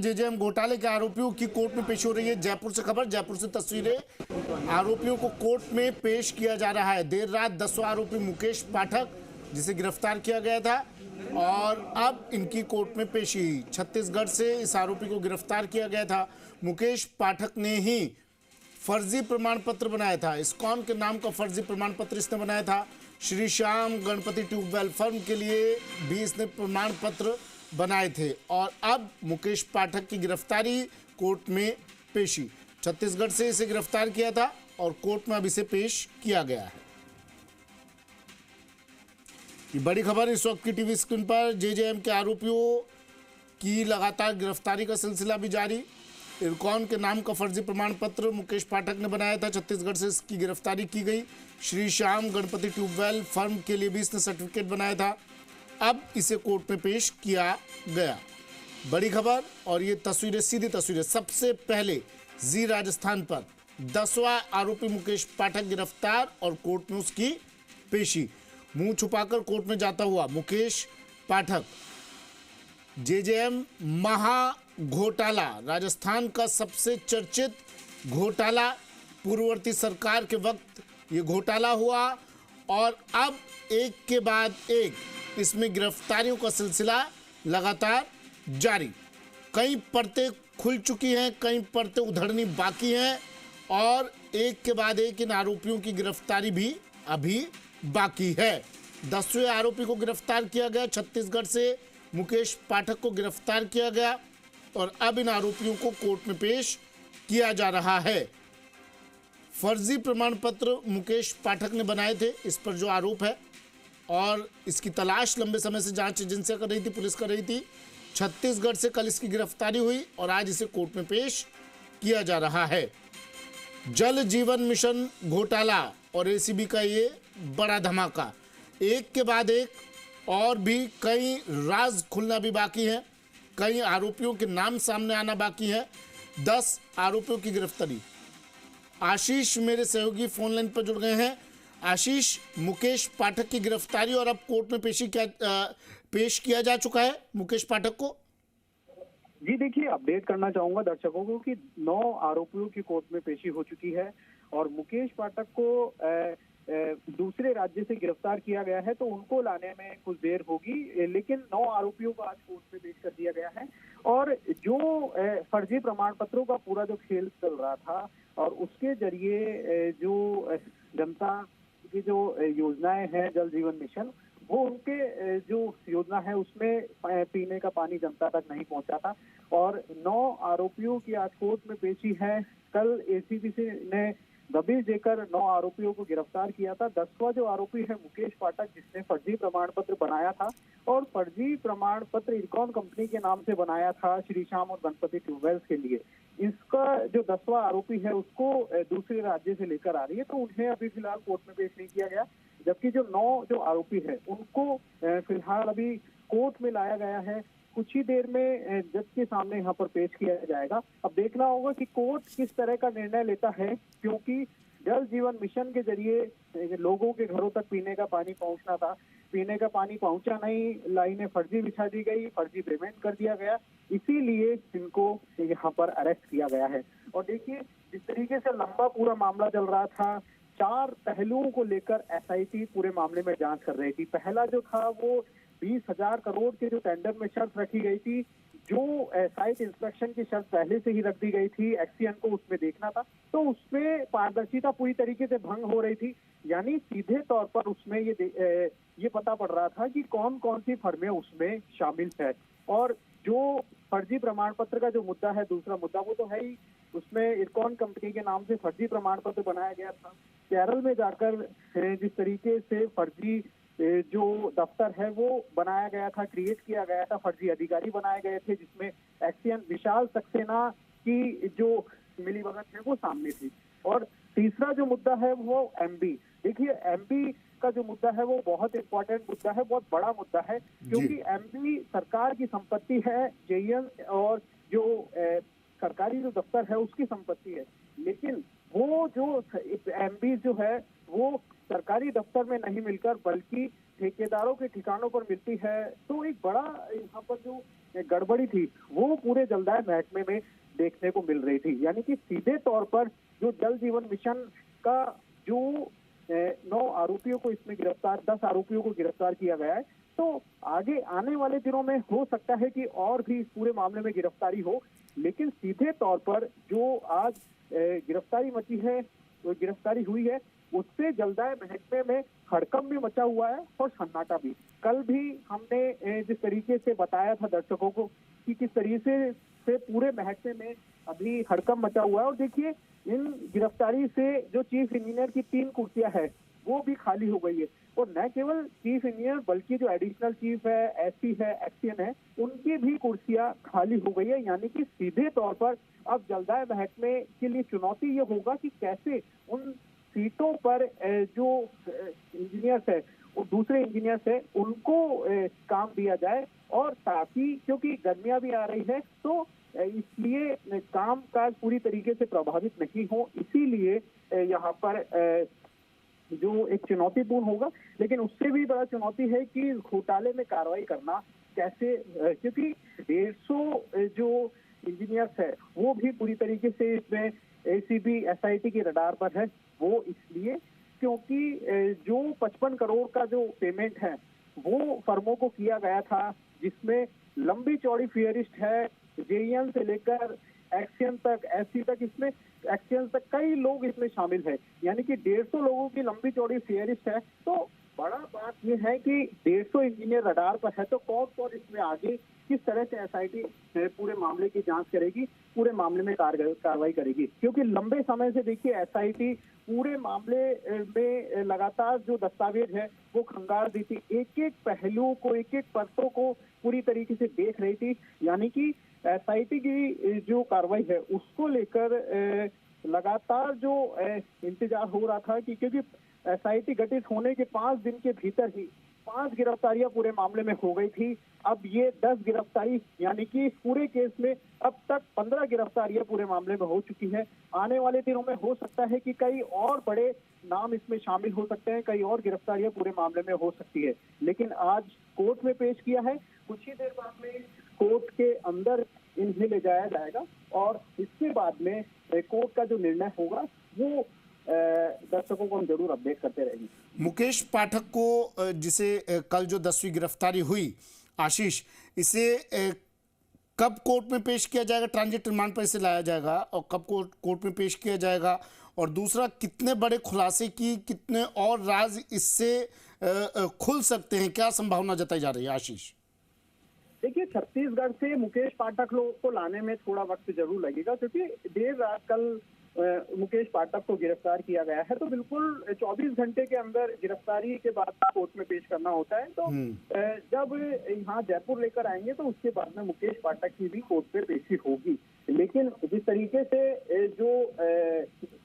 JJM घोटाले के आरोपियों की कोर्ट में पेश हो रही है। जयपुर से खबर, जयपुर से तस्वीरें। आरोपियों को कोर्ट में पेश किया जा रहा है। देर रात 10वां आरोपी मुकेश पाठक, जिसे गिरफ्तार किया गया था, और अब इनकी कोर्ट में पेशी। छत्तीसगढ़ से इस आरोपी को गिरफ्तार किया गया था। मुकेश पाठक ने ही फर्जी प्रमाण पत्र बनाया था। इस्कॉन के नाम का फर्जी प्रमाण पत्र इसने बनाया था। श्री श्याम गणपति ट्यूबवेल फर्म के लिए भी इसने प्रमाण पत्र बनाए थे। और अब मुकेश पाठक की गिरफ्तारी, कोर्ट में पेशी। छत्तीसगढ़ से इसे गिरफ्तार किया था और कोर्ट में अब इसे पेश किया गया है। ये बड़ी खबर इस वक्त की टीवी स्क्रीन पर। जेजेएम के आरोपियों की लगातार गिरफ्तारी का सिलसिला भी जारी। इरकॉन के नाम का फर्जी प्रमाण पत्र मुकेश पाठक ने बनाया था। छत्तीसगढ़ से इसकी गिरफ्तारी की गई। श्री श्याम गणपति ट्यूबवेल फर्म के लिए भी इसने सर्टिफिकेट बनाया था। अब इसे कोर्ट में पेश किया गया। बड़ी खबर, और ये तस्वीरें, सीधी तस्वीरें। सबसे पहले जी राजस्थान पर 10वां आरोपी मुकेश पाठक गिरफ्तार और कोर्ट में उसकी पेशी। मुंह छुपाकर कोर्ट में जाता हुआ मुकेश पाठक। जेजेएम महा घोटाला, राजस्थान का सबसे चर्चित घोटाला। पूर्ववर्ती सरकार के वक्त ये घोटाला हुआ और अब एक के बाद एक इसमें गिरफ्तारियों का सिलसिला लगातार जारी। कई परतें खुल चुकी हैं, कई परतें उधड़नी बाकी हैं, और एक के बाद एक इन आरोपियों की गिरफ्तारी भी अभी बाकी है। 10वें आरोपी को गिरफ्तार किया गया। छत्तीसगढ़ से मुकेश पाठक को गिरफ्तार किया गया और अब इन आरोपियों को कोर्ट में पेश किया जा रहा है। फर्जी प्रमाण पत्र मुकेश पाठक ने बनाए थे, इस पर जो आरोप है, और इसकी तलाश लंबे समय से जांच एजेंसियां कर रही थी, पुलिस कर रही थी। छत्तीसगढ़ से कल इसकी गिरफ्तारी हुई और आज इसे कोर्ट में पेश किया जा रहा है। जल जीवन मिशन घोटाला और एसीबी का ये बड़ा धमाका। एक के बाद एक और भी कई राज खुलना भी बाकी है, कई आरोपियों के नाम सामने आना बाकी है। 10 आरोपियों की गिरफ्तारी। आशीष मेरे सहयोगी फोन लाइन पर जुड़ गए हैं। आशीष, मुकेश पाठक की गिरफ्तारी और अब कोर्ट में पेश किया जा चुका है मुकेश पाठक को। जी देखिए, अपडेट करना चाहूंगा दर्शकों को कि 9 आरोपियों की कोर्ट में पेशी हो चुकी है और मुकेश पाठक को दूसरे राज्य से गिरफ्तार किया गया है, तो उनको लाने में कुछ देर होगी, लेकिन 9 आरोपियों को आज कोर्ट में पेश कर दिया गया है। और जो फर्जी प्रमाण पत्रों का पूरा जो खेल चल रहा था और उसके जरिए जो जनता की जो योजनाएं हैं, जल जीवन मिशन, वो उनके जो योजना है उसमें पीने का पानी जनता तक नहीं पहुंचा था। और 9 आरोपियों की आज कोर्ट में पेशी है। कल एसीबी ने दबिश देकर 9 आरोपियों को गिरफ्तार किया था। 10वां जो आरोपी है मुकेश पाठक, जिसने फर्जी प्रमाण पत्र बनाया था और फर्जी प्रमाण पत्र इरकॉन कंपनी के नाम से बनाया था श्री श्याम और गणपति ट्यूबवेल्स के लिए। इसका जो 10वां आरोपी है उसको दूसरे राज्य से लेकर आ रही है, तो उन्हें अभी फिलहाल कोर्ट में पेश नहीं किया गया। जबकि जो 9 जो आरोपी है उनको फिलहाल अभी कोर्ट में लाया गया है। कुछ ही देर में जज के सामने यहाँ पर पेश किया जाएगा। अब देखना होगा कि कोर्ट किस तरह का निर्णय लेता है, क्योंकि जल जीवन मिशन के जरिए लोगों के घरों तक पीने का पानी पहुंचना था। पीने का पानी पहुंचा नहीं, लाइनें फर्जी बिछा दी गई, फर्जी पेमेंट कर दिया गया, इसीलिए इनको यहाँ पर अरेस्ट किया गया है। और देखिए, जिस तरीके से लंबा पूरा मामला चल रहा था, 4 पहलुओं को लेकर एसआईटी पूरे मामले में जांच कर रही थी। पहला जो था वो 20,000 करोड़ के जो टेंडर में शर्त रखी गई थी, जो साइट इंस्पेक्शन की शर्त पहले से ही रख दी गई थी, एक्सीएन को उसमें देखना था, तो उसमें पारदर्शिता पूरी तरीके से भंग हो रही थी। यानी सीधे तौर पर उसमें ये पता पड़ रहा था कि कौन कौन सी फर्में उसमें शामिल है। और जो फर्जी प्रमाण पत्र का जो मुद्दा है, दूसरा मुद्दा, वो तो है ही, उसमें इरकॉन कंपनी के नाम से फर्जी प्रमाण पत्र बनाया गया था। केरल में जाकर जिस तरीके से फर्जी जो दफ्तर है वो बनाया गया था, क्रिएट किया गया था, फर्जी अधिकारी बनाए गए थे, जिसमें एक्सीएन विशाल सक्सेना की जो मिलीभगत है वो सामने थी। और तीसरा जो मुद्दा है वो एमबी। देखिए, एमबी का जो मुद्दा है वो बहुत इंपॉर्टेंट मुद्दा है, बहुत बड़ा मुद्दा है, क्योंकि एमबी सरकार की संपत्ति है, जेईएन और जो सरकारी जो दफ्तर है उसकी संपत्ति है। लेकिन वो जो एमबी जो है वो सरकारी दफ्तर में नहीं मिलकर, बल्कि ठेकेदारों के ठिकानों पर मिलती है, तो एक बड़ा यहाँ पर जो गड़बड़ी थी वो पूरे जलदाय महकमे में देखने को मिल रही थी। यानी कि सीधे तौर पर जो जल जीवन मिशन का जो 9 आरोपियों को इसमें गिरफ्तार 10 आरोपियों को गिरफ्तार किया गया है, तो आगे आने वाले दिनों में हो सकता है कि और भी इस पूरे मामले में गिरफ्तारी हो। लेकिन सीधे तौर पर जो आज गिरफ्तारी मची है, जो गिरफ्तारी हुई है, उससे जलदाय महकमे में हड़कंप भी मचा हुआ है और सन्नाटा भी। कल भी हमने जिस तरीके से बताया था दर्शकों को कि किस तरीके से पूरे महकमे में अभी हड़कंप मचा हुआ है, और देखिए इन गिरफ्तारी से जो चीफ इंजीनियर की 3 कुर्सियां है वो भी खाली हो गई है। और न केवल चीफ इंजीनियर बल्कि जो एडिशनल चीफ है, एसपी है, एक्सियन है, उनकी भी कुर्सियां खाली हो गई है। यानी कि सीधे तौर पर अब जलदाय महकमे के लिए चुनौती ये होगा कि कैसे उन सीटों पर जो इंजीनियर्स है, वो दूसरे इंजीनियर्स है, उनको काम दिया जाए, और ताकि क्योंकि गर्मियां भी आ रही है तो इसलिए काम काज पूरी तरीके से प्रभावित नहीं हो, इसीलिए यहाँ पर जो एक चुनौतीपूर्ण होगा। लेकिन उससे भी बड़ा चुनौती है कि घोटाले में कार्रवाई करना कैसे, क्योंकि 150 जो इंजीनियर्स है वो भी पूरी तरीके से इसमें एसीबी एसआईटी के रडार पर है। वो इसलिए क्योंकि जो 55 करोड़ का जो पेमेंट है वो फर्मों को किया गया था, जिसमें लंबी चौड़ी फेयरिस्ट है, जेईएन से लेकर एक्सियन तक, एससी तक, इसमें एक्सियन तक कई लोग इसमें शामिल है। यानी कि 150 लोगों की लंबी चौड़ी फेयरिस्ट है। तो बड़ा बात यह है कि 150 इंजीनियर रडार पर है, तो कौन कौन इसमें आगे किस तरह से एसआईटी पूरे मामले की जांच करेगी, पूरे मामले में कार्रवाई करेगी। क्योंकि लंबे समय से देखिए एसआईटी पूरे मामले में लगातार जो दस्तावेज है वो खंगाल दी थी, एक एक पहलुओं को, एक एक परतों को पूरी तरीके से देख रही थी। यानी कि एसआईटी की जो कार्रवाई है उसको लेकर लगातार जो इंतजार हो रहा था कि क्योंकि एसआईटी गठित होने के 5 दिन के भीतर ही 5 गिरफ्तारियां पूरे मामले में हो गई थी। अब ये 10 गिरफ्तारी, यानी कि इस पूरे केस में अब तक 15 गिरफ्तारियां पूरे मामले में हो चुकी है। आने वाले दिनों में हो सकता है कि कई और बड़े नाम इसमें शामिल हो सकते हैं, कई और गिरफ्तारियां पूरे मामले में हो सकती है। लेकिन आज कोर्ट में पेश किया है, कुछ ही देर बाद में कोर्ट के अंदर इन्हें ले जाया जाएगा, और इसके बाद में कोर्ट का जो निर्णय होगा वो दर्शकों को हम जरूर अपडेट करते रहेंगे। मुकेश पाठक को जिसे कल जो 10वीं गिरफ्तारी हुई, आशीष, इसे कब कोर्ट में पेश किया जाएगा? ट्रांजिट रिमांड पर इसे लाया जाएगा और कब कोर्ट में पेश किया जाएगा? और दूसरा, कितने बड़े खुलासे की, कितने और राज इससे खुल सकते हैं, क्या संभावना जताई जा रही है आशीष? देखिए, छत्तीसगढ़ से मुकेश पाठक लोगों को लाने में थोड़ा वक्त जरूर लगेगा, क्योंकि देर रात कल मुकेश पाठक को गिरफ्तार किया गया है, तो बिल्कुल 24 घंटे के अंदर गिरफ्तारी के बाद कोर्ट में पेश करना होता है। तो जब यहाँ जयपुर लेकर आएंगे तो उसके बाद में मुकेश पाठक की भी कोर्ट पे पेशी होगी। लेकिन जिस तरीके से जो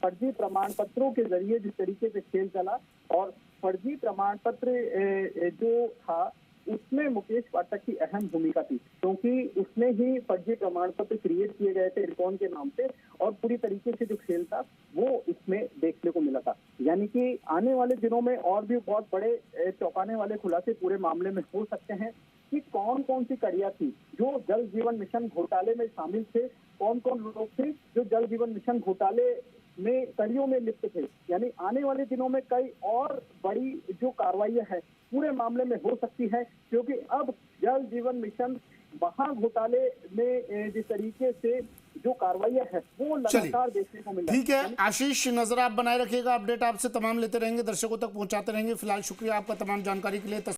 फर्जी प्रमाण पत्रों के जरिए जिस तरीके से खेल चला, और फर्जी प्रमाण पत्र जो था उसमें मुकेश पाठक की अहम भूमिका थी, क्योंकि उसने ही फर्जी प्रमाण पत्र क्रिएट किए गए थे इरकॉन के नाम से, और पूरी तरीके से जो खेल था वो इसमें देखने को मिला था। यानी कि आने वाले दिनों में और भी बहुत बड़े चौंकाने वाले खुलासे पूरे मामले में हो सकते हैं कि कौन कौन सी कड़ियां थी जो जल जीवन मिशन घोटाले में शामिल थे, कौन कौन लोग थे जो जल जीवन मिशन घोटाले में कड़ियों में लिप्त थे। यानी आने वाले दिनों में कई और बड़ी जो कार्रवाइयां हैं पूरे मामले में हो सकती है, क्योंकि अब जल जीवन मिशन महाघोटाले में जिस तरीके से जो कार्रवाइयां है वो लगातार देखने को मिल रही है। ठीक है आशीष, नजर आप बनाए रखिएगा, अपडेट आपसे तमाम लेते रहेंगे, दर्शकों तक पहुंचाते रहेंगे। फिलहाल शुक्रिया आपका तमाम जानकारी के लिए।